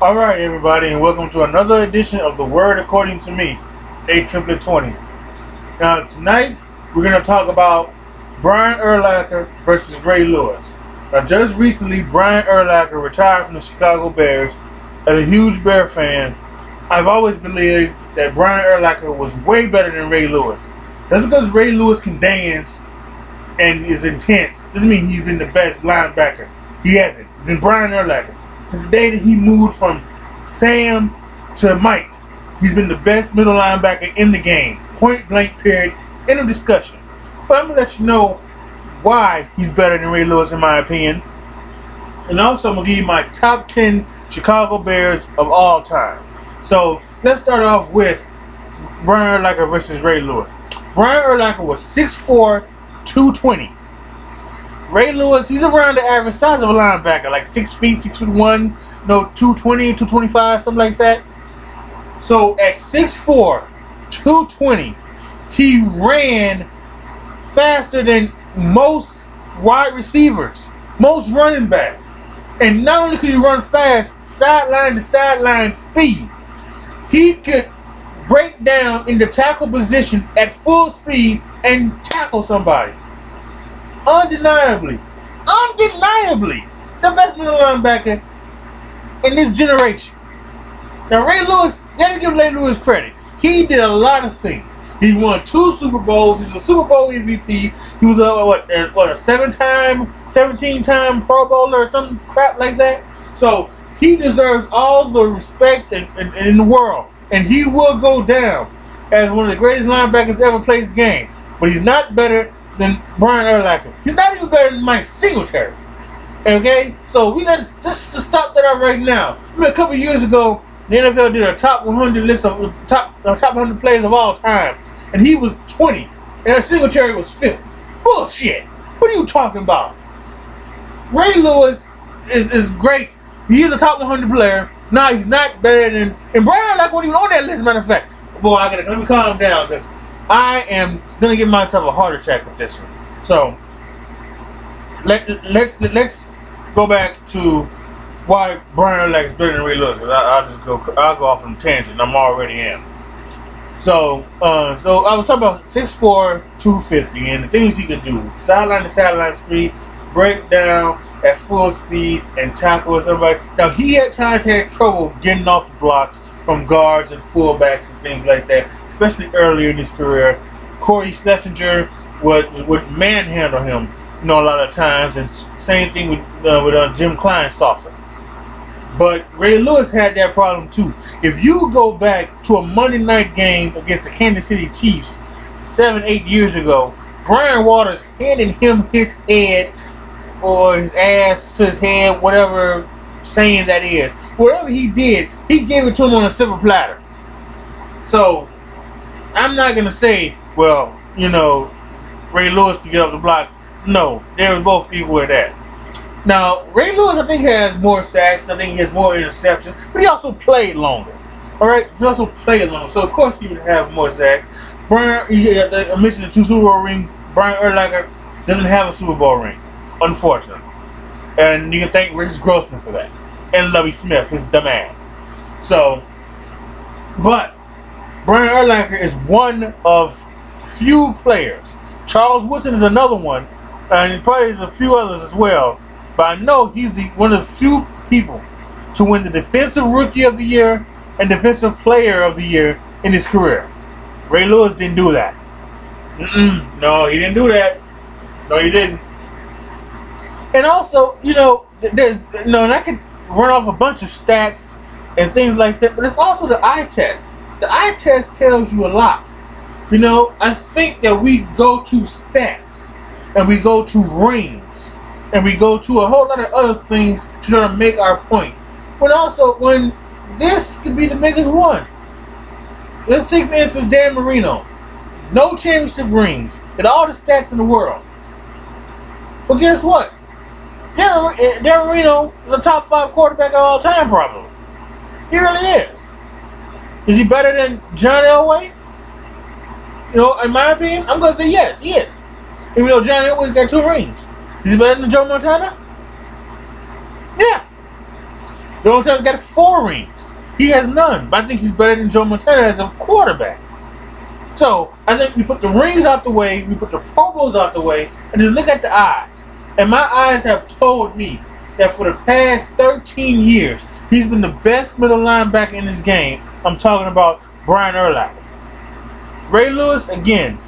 Alright everybody, and welcome to another edition of The Word According to Me, A20. Now tonight, we're going to talk about Brian Urlacher versus Ray Lewis. Now just recently, Brian Urlacher retired from the Chicago Bears. As a huge Bear fan, I've always believed that Brian Urlacher was way better than Ray Lewis. That's because Ray Lewis can dance and is intense doesn't mean he's been the best linebacker. He hasn't. It's been Brian Urlacher. Since the day that he moved from Sam to Mike, he's been the best middle linebacker in the game. Point blank period. End of discussion. But I'm going to let you know why he's better than Ray Lewis in my opinion. And also I'm going to give you my top 10 Chicago Bears of all time. So let's start off with Brian Urlacher versus Ray Lewis. Brian Urlacher was 6'4", 220. Ray Lewis, he's around the average size of a linebacker, like 6 feet, 6'1", 220, 225, something like that. So at 6'4", 220, he ran faster than most wide receivers, most running backs. And not only could he run fast, sideline to sideline speed, he could break down in the tackle position at full speed and tackle somebody. Undeniably, the best middle linebacker in this generation. Now, Ray Lewis, you have to give Ray Lewis credit. He did a lot of things. He won 2 Super Bowls. He was a Super Bowl MVP. He was a 17-time Pro Bowler or some crap like that. So he deserves all the respect in the world, and he will go down as one of the greatest linebackers to ever play this game. But he's not better than Brian Urlacher. He's not even better than Mike Singletary. Okay? So we just to stop that out right now. I mean, a couple years ago, the NFL did a top 100 list of top 100 players of all time, and he was 20, and Singletary was 50. Bullshit. What are you talking about? Ray Lewis is great. He is a top 100 player. Now he's not better than, and Brian Urlacher wasn't even on that list. Matter of fact, boy, let me calm down because I am gonna give myself a heart attack with this one. So let's go back to why Brian Urlacher is better than Ray Lewis. I'll go off on a tangent. I'm already am. So I was talking about 6'4", 250, and the things he could do: sideline to sideline speed, break down at full speed, and tackle somebody. Now he at times had trouble getting off the blocks from guards and fullbacks and things like that, especially earlier in his career. Corey Schlesinger would manhandle him, a lot of times, and same thing with Jim Klein saucer. But Ray Lewis had that problem too. If you go back to a Monday night game against the Kansas City Chiefs 7-8 years ago, Brian Waters handed him his head or his ass to his head, whatever saying that is. Whatever he did, he gave it to him on a silver platter. So I'm not going to say, well, Ray Lewis could get up the block. No, they were both equal at that. Now, Ray Lewis, I think, has more sacks. I think he has more interceptions. But he also played longer. Alright? He also played longer. So, of course, he would have more sacks. I mentioned the 2 Super Bowl rings. Brian Urlacher doesn't have a Super Bowl ring, unfortunately. And you can thank Rick Grossman for that. And Lovie Smith, his dumb ass. So, but Brian Urlacher is one of few players. Charles Woodson is another one, and probably there's a few others as well. But I know he's one of the few people to win the Defensive Rookie of the Year and Defensive Player of the Year in his career. Ray Lewis didn't do that. No, he didn't do that. No, he didn't. And also, and I could run off a bunch of stats and things like that, but there's also the eye test. The eye test tells you a lot. I think that we go to stats, and we go to rings, and we go to a whole lot of other things to try to make our point. But also, when this could be the biggest one. Let's take, for instance, Dan Marino. No championship rings, and all the stats in the world. But guess what? Dan Marino is a top 5 quarterback of all time, probably. He really is. Is he better than John Elway? In my opinion, I'm going to say yes, he is. Even though John Elway's got 2 rings. Is he better than Joe Montana? Yeah. Joe Montana's got 4 rings. He has none. But I think he's better than Joe Montana as a quarterback. So, I think we put the rings out the way, we put the Pro Bowls out the way, and just look at the eyes. And my eyes have told me that for the past 13 years, he's been the best middle linebacker in this game. I'm talking about Brian Urlacher. Ray Lewis, again,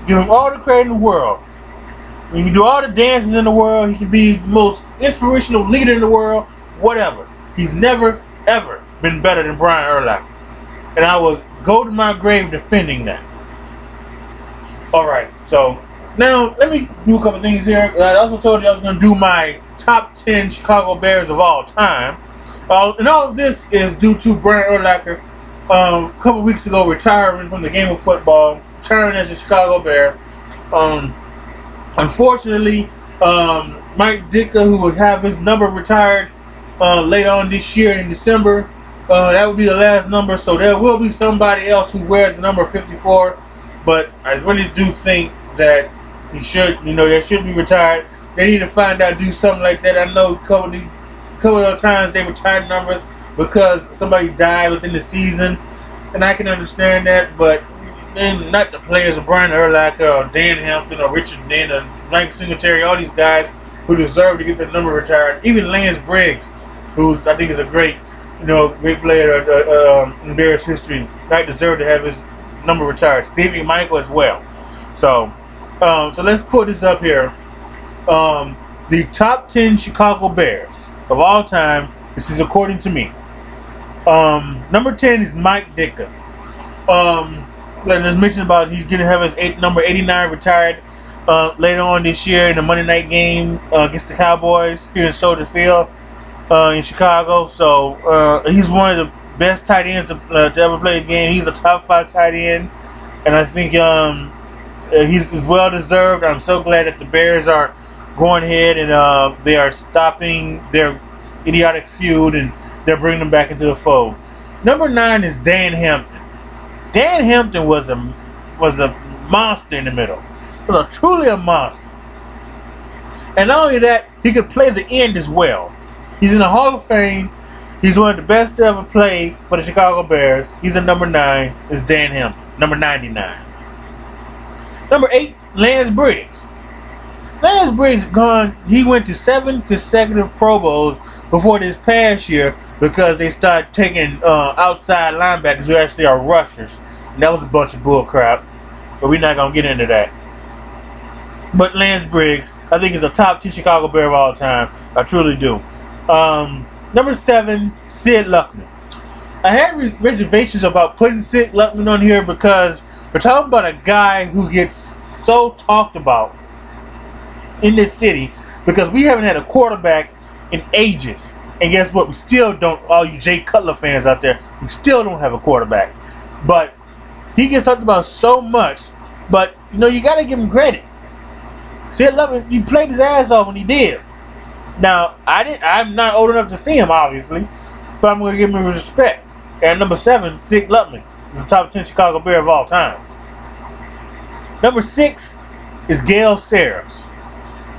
give him all the credit in the world. When you do all the dances in the world, he can be the most inspirational leader in the world, whatever. He's never, ever been better than Brian Urlacher. And I will go to my grave defending that. Alright, so now let me do a couple things here. I also told you I was going to do my top 10 Chicago Bears of all time. And all of this is due to Brian Urlacher a couple weeks ago retiring from the game of football, retiring as a Chicago Bear. Unfortunately, Mike Ditka, who will have his number retired later on this year in December, that will be the last number, so there will be somebody else who wears the number 54, but I really do think that he should, that should be retired. They need to find out, do something like that. I know a couple of times they retired numbers because somebody died within the season, and I can understand that, but then not the players of Brian Urlacher or Dan Hampton or Richard Dent or Mike Singletary, all these guys who deserve to get their number retired. Even Lance Briggs, who I think is a great player in Bears history, might deserve to have his number retired. Stevie Michael as well. So let's put this up here. The top 10 Chicago Bears of all time. This is according to me. Number 10 is Mike Ditka. Let's mention about he's going to have his number 89 retired later on this year in the Monday night game against the Cowboys here in Soldier Field in Chicago. So he's one of the best tight ends to ever play the game. He's a top 5 tight end, and I think he's well deserved. I'm so glad that the Bears are going ahead and they are stopping their idiotic feud and they're bringing them back into the fold. Number 9 is Dan Hampton. Dan Hampton was a monster in the middle. Was truly a monster. And not only that, he could play the end as well. He's in the Hall of Fame. He's one of the best to ever play for the Chicago Bears. He's at number 9. Is Dan Hampton. Number 99. Number 8, Lance Briggs. Lance Briggs is gone. He went to 7 consecutive Pro Bowls before this past year because they started taking outside linebackers who actually are rushers. And that was a bunch of bull crap. But we're not going to get into that. But Lance Briggs, I think, is a top 10 Chicago Bear of all time. I truly do. Number 7, Sid Luckman. I had reservations about putting Sid Luckman on here because we're talking about a guy who gets so talked about in this city because we haven't had a quarterback in ages. And guess what? We still don't, all you Jay Cutler fans out there, we still don't have a quarterback. But he gets talked about so much. But, you got to give him credit. Sid Luckman, he played his ass off when he did. Now, I'm not old enough to see him, obviously, but I'm going to give him respect. And number 7, Sid Luckman, is the top 10 Chicago Bear of all time. Number 6 is Gale Sayers.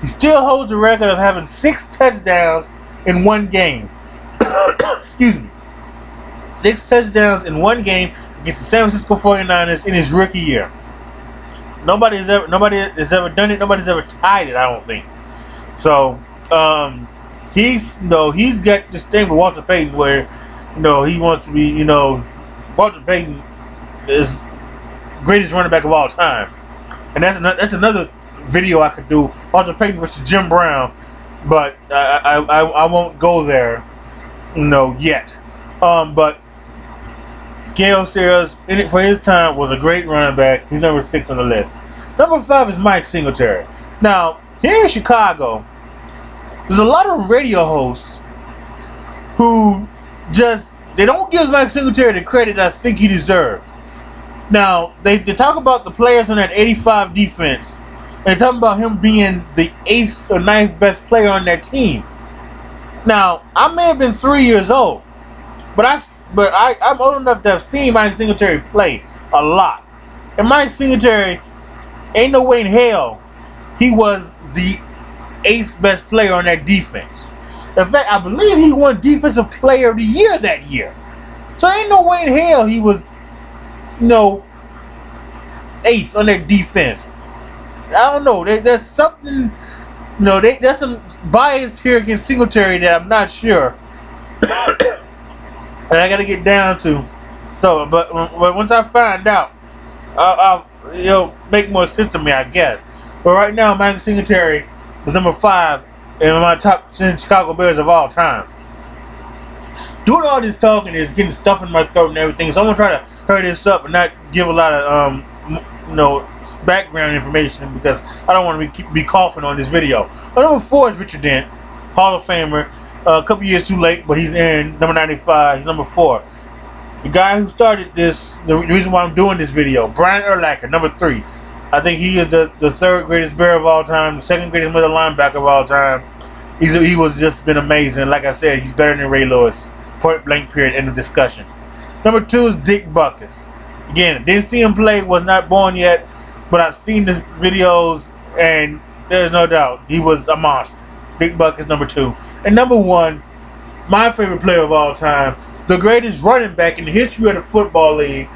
He still holds the record of having 6 touchdowns in one game. Excuse me. 6 touchdowns in one game against the San Francisco 49ers in his rookie year. Nobody has ever done it. Nobody's ever tied it, I don't think. So, he's got this thing with Walter Payton where, he wants to be, Walter Payton is greatest running back of all time. And that's another video I could do, Walter Payton versus Jim Brown, but I won't go there, yet. But Gale Sayers, in it for his time, was a great running back. He's number 6 on the list. Number 5 is Mike Singletary. Now, here in Chicago, there's a lot of radio hosts who they don't give Mike Singletary the credit I think he deserves. Now, they talk about the players on that 85 defense, and they talk about him being the 8th or 9th best player on that team. Now, I may have been 3 years old, but I'm old enough to have seen Mike Singletary play a lot. And Mike Singletary, ain't no way in hell he was the 8th best player on that defense. In fact, I believe he won Defensive Player of the Year that year. So ain't no way in hell he was, ace on that defense. I don't know. There's something, there's some bias here against Singletary that I'm not sure. And I got to get down to. So, but once I find out, I'll make more sense to me, I guess. But right now, Mike Singletary is number 5 in my top 10 Chicago Bears of all time. Doing all this talking is getting stuff in my throat and everything, so I'm gonna try to hurry this up and not give a lot of background information because I don't want to be coughing on this video. But number 4 is Richard Dent, Hall of Famer. A couple years too late, but he's in number 95. He's number 4. The guy who started this, the reason why I'm doing this video, Brian Urlacher, number 3. I think he is the 3rd greatest Bear of all time, the 2nd greatest middle linebacker of all time. He was just been amazing. Like I said, he's better than Ray Lewis. Point blank period, end of discussion. Number 2 is Dick Butkus. Again, didn't see him play, was not born yet, but I've seen the videos, and there's no doubt he was a monster. Dick Butkus, number 2. And number 1, my favorite player of all time, the greatest running back in the history of the football league,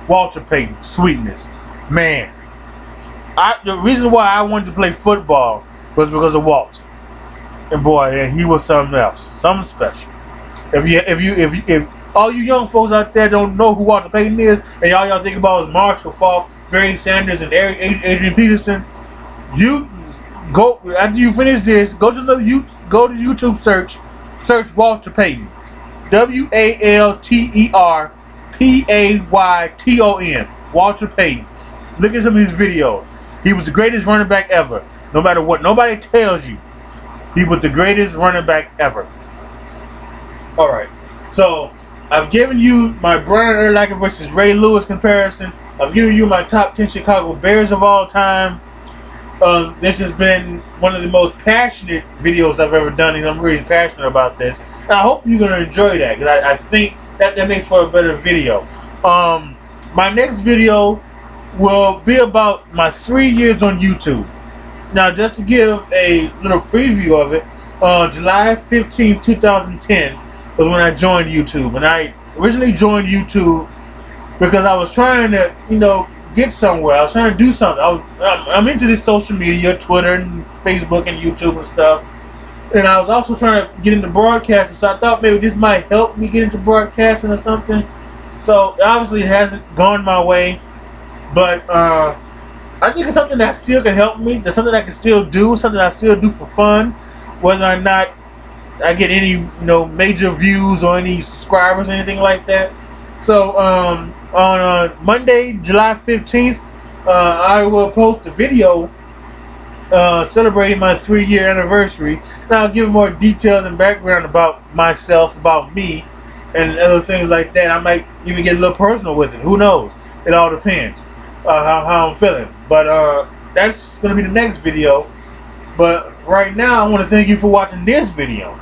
Walter Payton. Sweetness. Man. The reason why I wanted to play football was because of Walter. And boy, he was something else. Something special. If all you young folks out there don't know who Walter Payton is, and y'all think about is Marshall Faulk, Barry Sanders, and Adrian Peterson, you go after you finish this, go to YouTube, search Walter Payton, WalterPayton, Walter Payton. Look at some of these videos. He was the greatest running back ever. No matter what nobody tells you, he was the greatest running back ever. All right, so I've given you my Brian Urlacher versus Ray Lewis comparison. I've given you my top 10 Chicago Bears of all time. This has been one of the most passionate videos I've ever done, and I'm really passionate about this. And I hope you're going to enjoy that, because I think that makes for a better video. My next video will be about my 3 years on YouTube. Now, just to give a little preview of it, July 15, 2010 was when I joined YouTube. And I originally joined YouTube because I was trying to, get somewhere. I was trying to do something. I'm into this social media, Twitter and Facebook and YouTube and stuff. And I was also trying to get into broadcasting, so I thought maybe this might help me get into broadcasting or something. So obviously it hasn't gone my way, but I think it's something that still can help me. There's something I can still do, something I still do for fun, whether or not I get any major views or any subscribers or anything like that. So on Monday, July 15th, I will post a video celebrating my 3-year anniversary, and I'll give more details and background about myself, about me, and other things like that. I might even get a little personal with it. Who knows? It all depends how I'm feeling. But that's going to be the next video. But right now, I want to thank you for watching this video.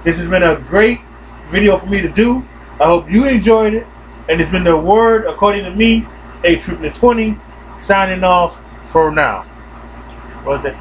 This has been a great video for me to do. I hope you enjoyed it. And it's been the word, according to me, A Triplet 20, signing off for now. What was it?